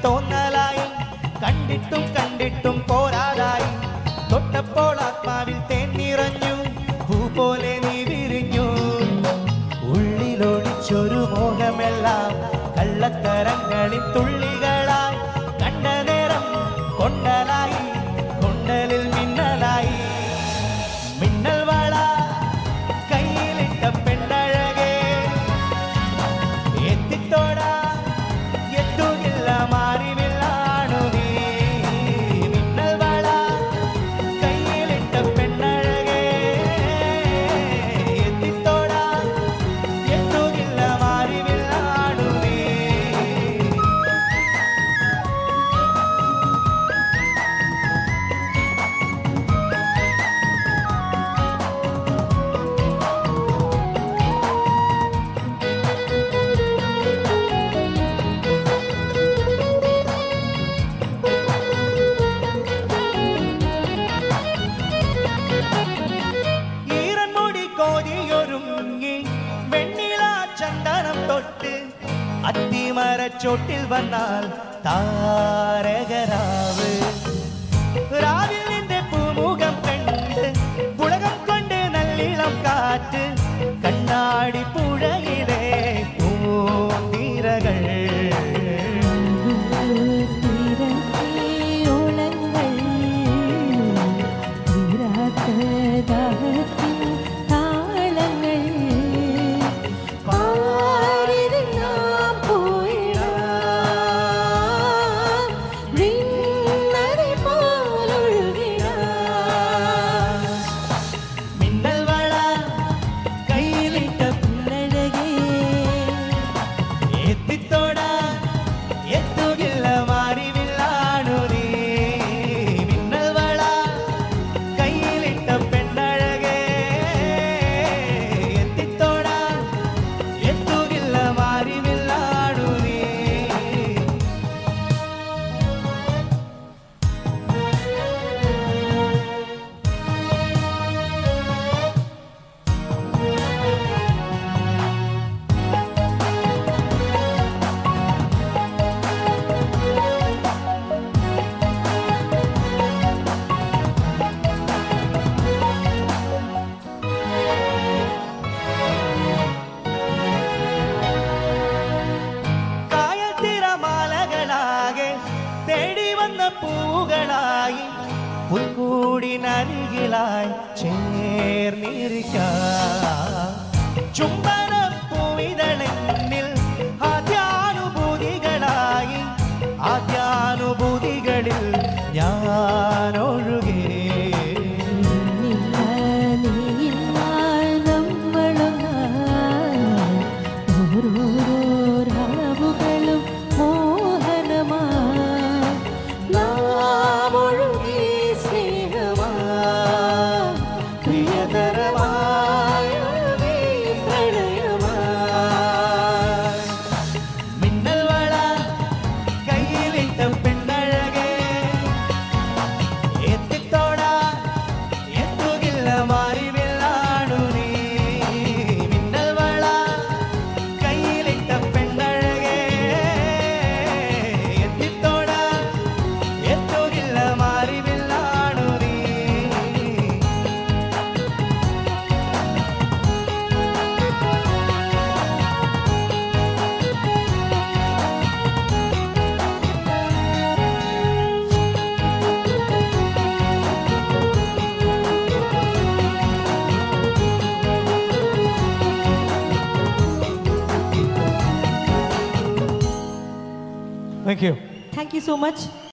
തോന്നലായി കണ്ടിട്ടും കണ്ടിട്ടും പോരാതായി തൊട്ടപ്പോൾ ആത്മാവിൽ തേൻ നിറഞ്ഞു പൂ പോലെ നീ വിരിഞ്ഞു ഉള്ളിലൊളിച്ചൊരു മോഹമെല്ലാം കള്ളത്തരങ്ങളിൽ തുള്ളികളായി കണ്ട നേരം കൊണ്ടലായി കൊണ്ടലിൽ മിന്നലായി മിന്നൽ വള കയ്യിലിട്ട പെണ്ണഴകേ എത്തിത്തോടാ എത്തുകില്ല മാറിവില്ലാണു നീ മിന്നൽ വള കയ്യിലിട്ട പെണ്ണഴകേ എത്തിത്തോടാ എത്തുകില്ല മാറിവില്ലാണു നീ കോതിയൊരുങ്ങി വെണ്ണില ചന്ദനം തൊട്ട് അത്തിമരച്ചോട്ടിൽ വന്നാൽ താരകരാവ് രാവിൽ നിന്റെ പൂമുഖം കണ്ട് പുളകം കൊണ്ട് നല്ലിളം കാറ്റ് കണ്ണാടി പുഴയിലെ പൂന്തീരകൾ തേടി വന്ന പൂകളായി പുൽക്കൂടിനരികിലായി ചേർന്നിരിക്കാം ചുംബന പൂവിതളെന്നിൽ ആദ്യാനുഭൂതികളായി ആദ്യാനുഭൂതികളിൽ ഞാനൊഴുകേ Thank you. Thank you so much.